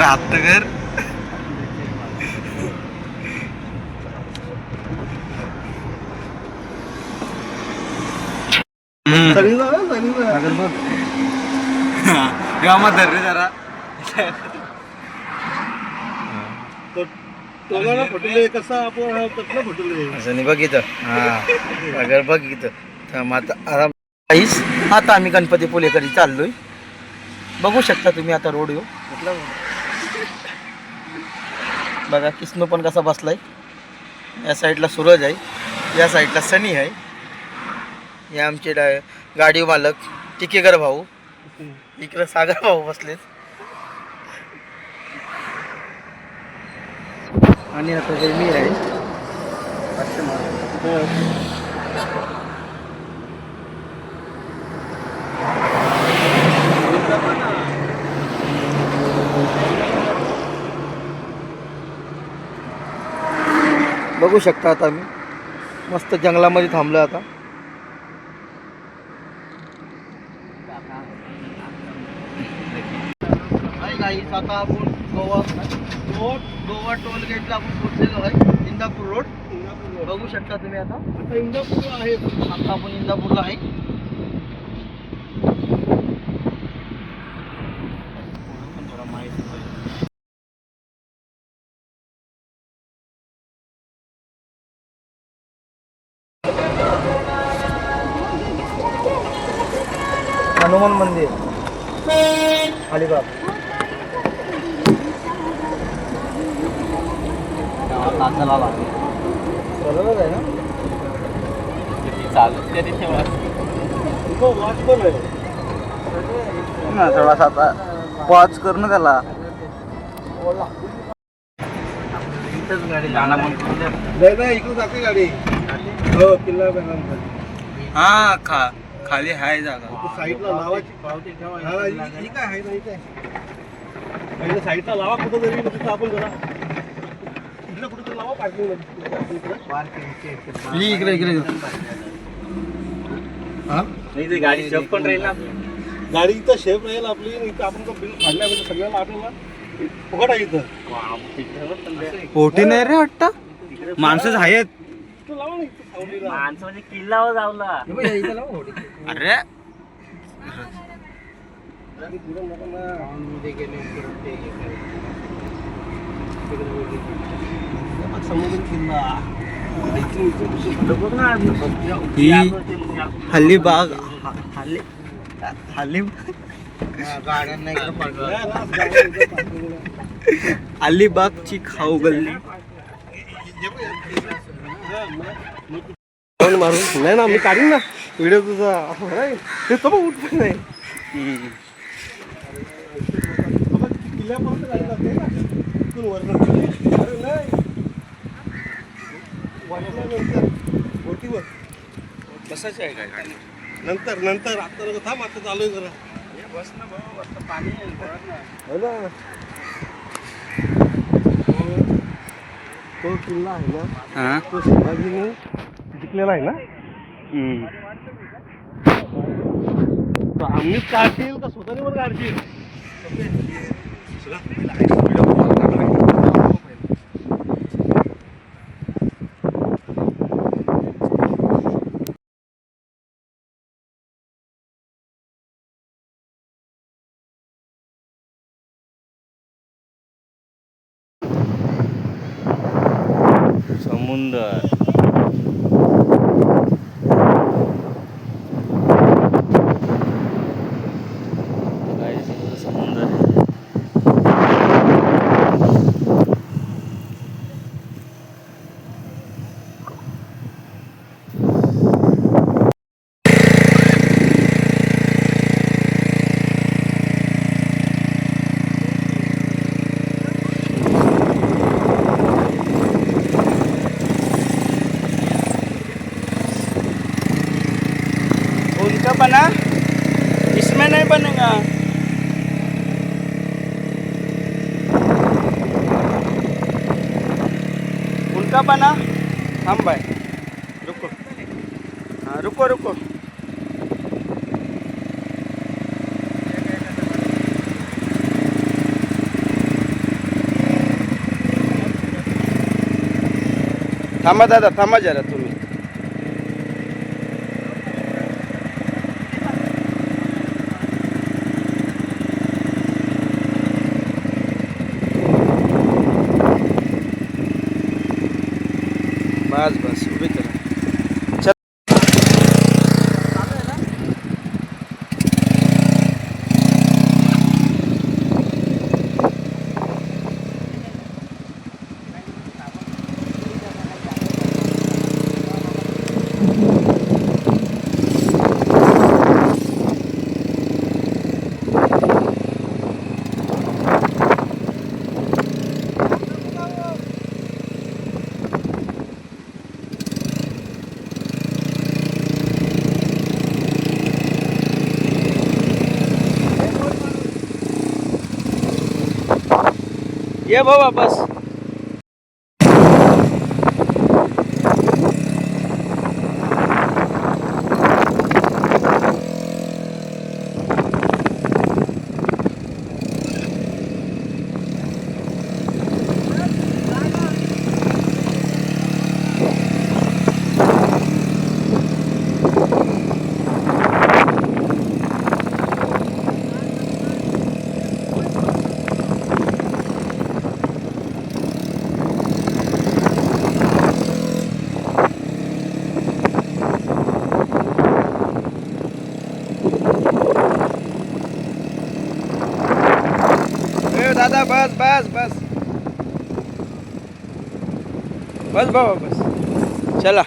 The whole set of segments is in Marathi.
हात कर गावात धर रे जरा तोला फुटले कसा आपण कसलं फुटले असं बघितलं हा अगर बघितलं आता आराम काहीच आता आम्ही गणपतीपुळेकडे चाललोय बघू शकता तुम्ही आता रोड येऊ बघा किस्नू पण कसा बसलाय या साईडला सूरज आहे या साईडला सनी आहे हे आमचे गाडी मालक टिकेकर भाऊ इकडे सागर भाऊ बसलेत आणि आता हे मी आहे बघू शकता आता मी मस्त जंगलामध्ये थांबलो आता आता आपण गोवा टोल गेटला आपण पोहोचलेलो आहे इंदापूर रोड बघू शकता तुम्ही आता इंदापूरला आहे आता आपण इंदापूरला आहे हनुमान मंदिर अलिबाग बरोबर आहे ना थोडासा आता पॉज करू ना त्याला इकडून जाते गाडी हो किल्ला हा खाली हाय जागा साईडला लावायची ही काय आहे नाही काय साईडला लावा कुठं तरी तिथं आपण जरा इकडे कुठं तर लावा पार्किंग इकडे हा नाही गाडी शेप पण राहील ना गाडी इथं शेप राहील आपली इथं आपण बिल काढल्यामध्ये सगळ्याला आपल्याला फुकट आहे इथं पोटी नाही रे वाटतं माणसं आहेत लावा ना माणसं म्हणजे किल्लावर जावला अरे समुद्र किल्ला हल्ली बाग हल्ली अलिबागची खाऊ गल्ली मारून नाही ना मी काढीन ना व्हिडिओ तुझा ते तर उठ पण नाही किल्ल्यापर्यंत गाडी जाते ना तिथून वरनं अरे नाही वाटल्यानंतर बोटीवर कसाच आहे काय नंतर नंतर आता नको थांब आता चालू आहे जरा बस ना बाबा पाणी हो ना तो किल्ला आहे ना तो शिवाजीने जिंकलेला आहे ना आम्हीच काढतील का स्वतःने पण काढतील समुद्र उनका बना इसमें नहीं बनेगा उनका बना हम भाई रुको हाँ रुको रुको थांबा दादा, थांबा जरा तुम्ही. बस बस उभी करा. ये भाऊ वापस. दादा बस बस बस बस बाबा बस. चला.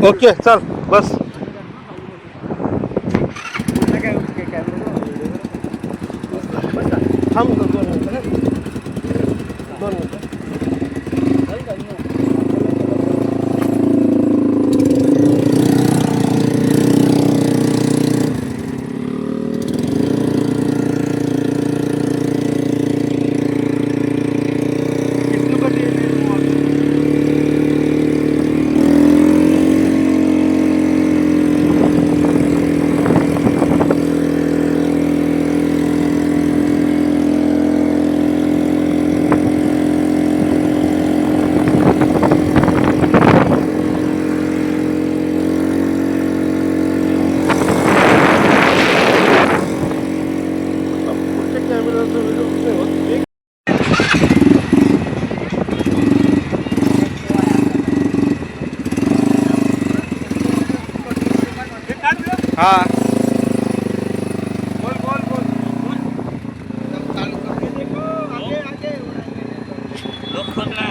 ओके चल बस. थांब 2 मिनिटं. 2 मिनिटं. हा बोल बोल बोल लोक बघ ना.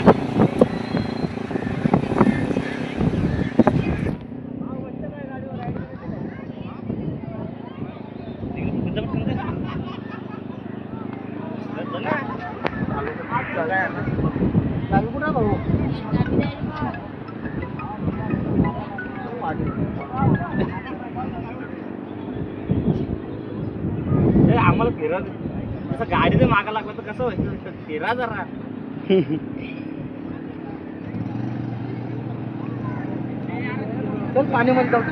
आम्हाला फिरत असं गाडीचं मागा लागलं तर कसं व्हायचं फिरा जरा. चल पाणी मध्ये जाऊ.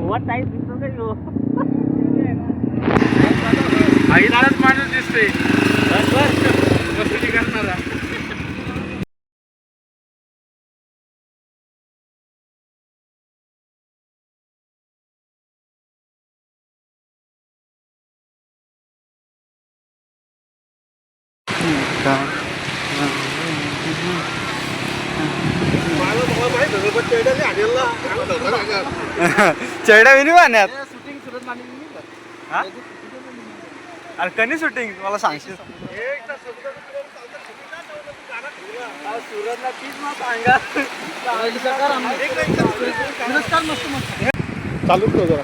ओव्हर टाईम दिसतो का ह्यो? आईलाच माणूस दिसते बस बस. वसुली करणारा. चेडा विनी पाण्यात अरे कधी शूटिंग मला सांगशील. चालूच ठेव जरा.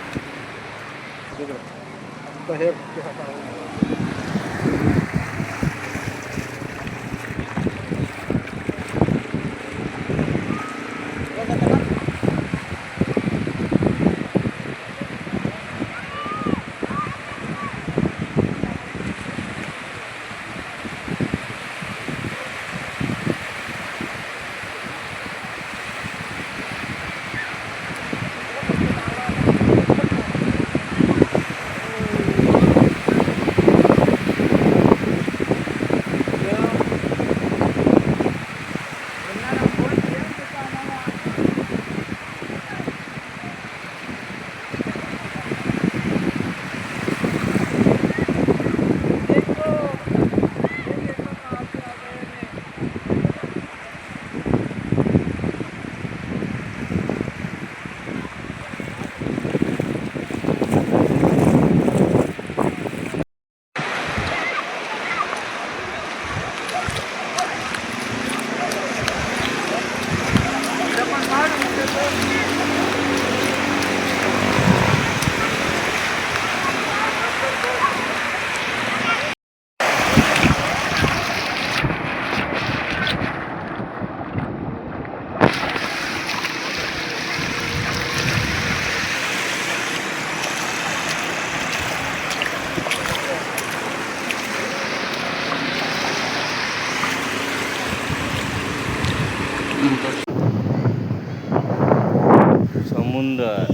समुंदर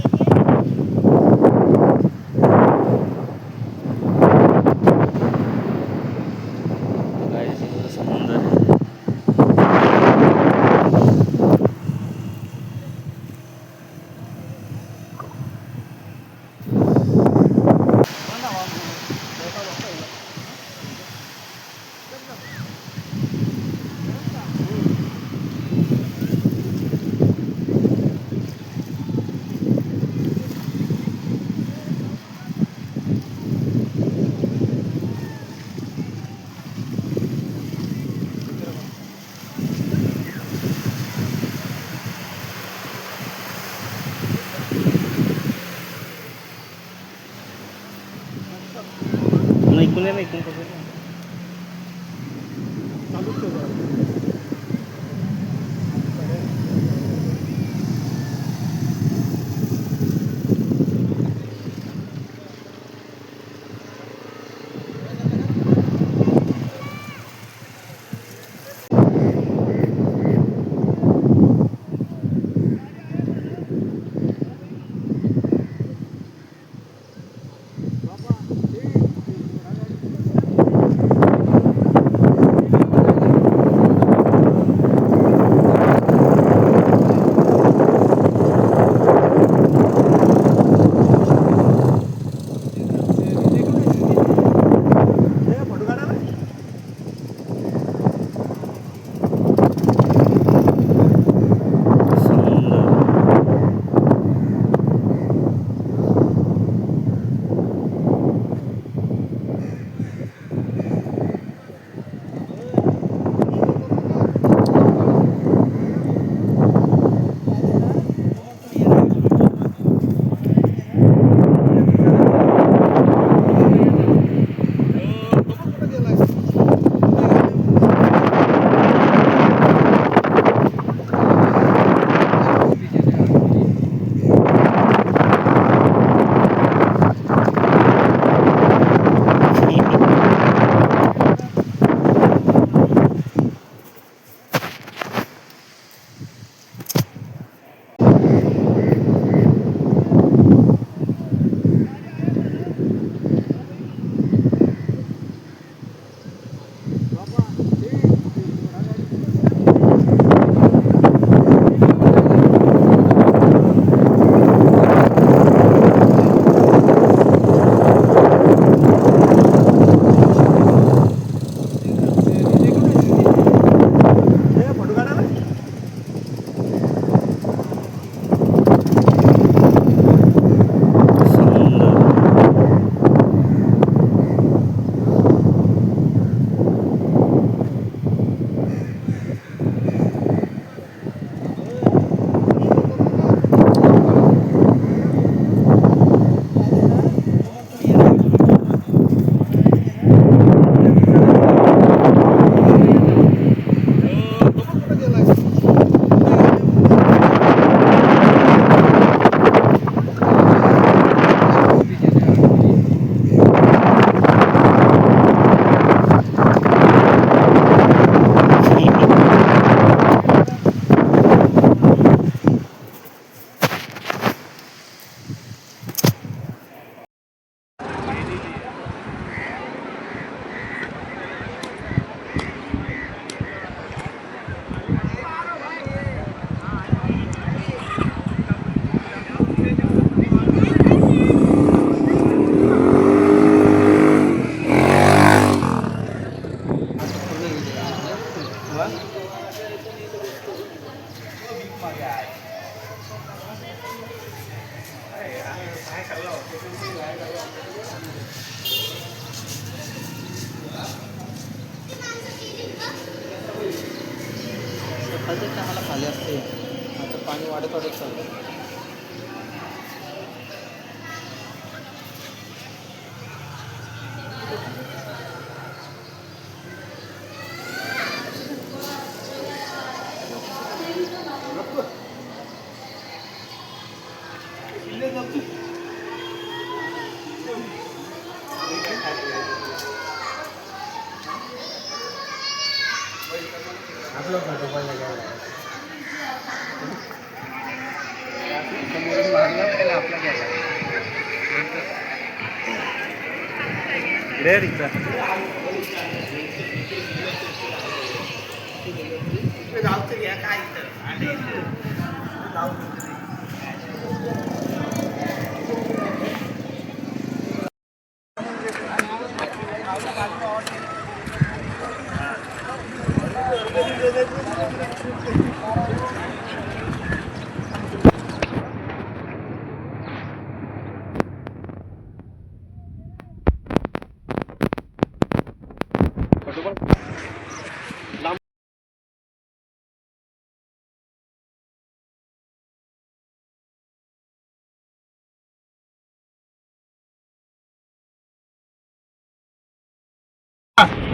समुंदर ऐकून आहे ना ऐकून कसं चालूच ठेव जरा. खालच्या टायमाला खाली असते. आता पाणी वाढत वाढत चाललं.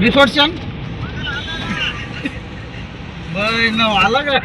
रिसोर्ट आला का?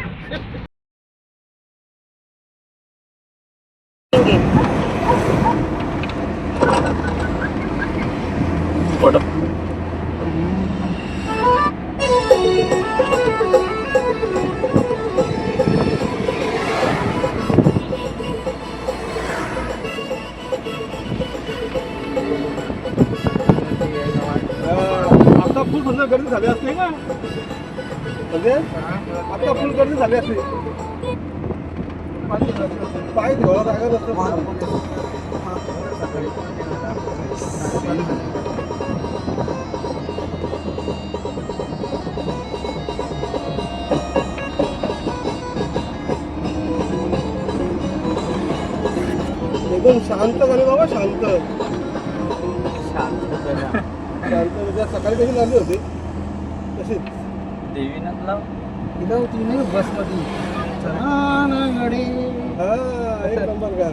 आता फुल सुंदर गर्दी झाली असते ना म्हणजे आता फुल गर्दी झाली असते. पाय धुवायला जागा नसतं. एकदम शांत झाले बाबा, शांत शांत म्हणजे सकाळी कशी झाली होती तशीच देवीनाथला तिला होती नाही बसमध्ये. हा एक नंबर काय.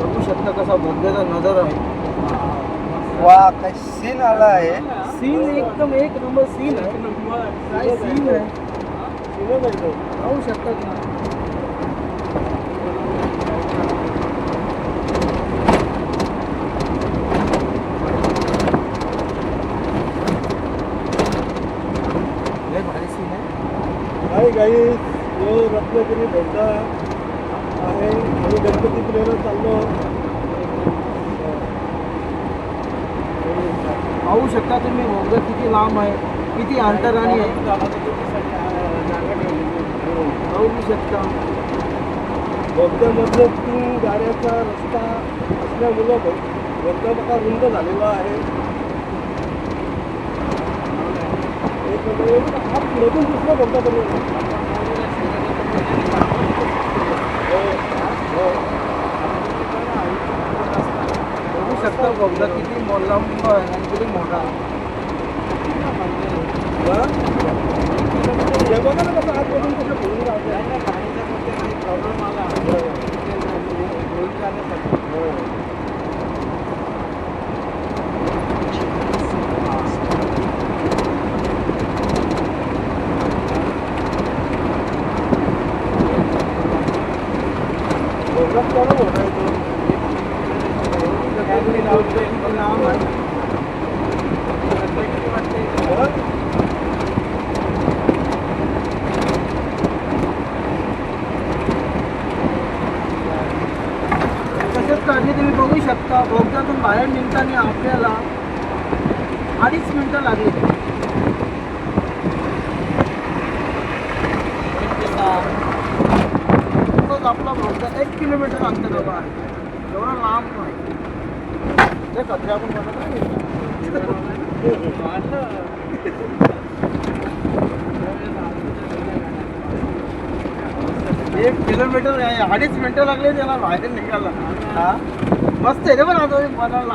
बघू शकता कसा बोगद्याचा नजारा आहे. वा काय सीन आला आहे. सीन एकदम एक नंबर सीन आहे. काय सीन आहे पाहू शकता तुम्ही. लय भारी सीन आहे. हाय गाईस, यो रत्नागिरी भेटला आहे. आम्ही गणपतीपुळेला चाललो. पाहू शकता तुम्ही बोगदा किती लांब आहे, किती अंतराने आहे. पाहू शकता बोगद्यामधलं 3 गाड्याचा रस्ता असल्यामुळं बोगदा बघा रुंद झालेला आहे. एक हा पुढे दुसरा बोगदा बनवला. बघू शकता बोगदा किती लांब आहे आणि किती मोठा आहे. हे बघा ना कसं आतमधून कसं फिरून राहतं. प्रॉब्लेम आला तसेच काढली तुम्ही बघू शकता. बोगद्यातून बाहेर निघताना आपल्याला 2.5 मिनिटं लागली. आपला बोगदा 1 किलोमीटर अंतरावर आहे. एवढा लांब आहे. ते कचरे आपण बनवत नाही. 1 किलोमीटर आहे. 2.5 मिनिटं लागले त्याला बाहेर निघाला. हा मस्त आहे रे पण आता बनवायला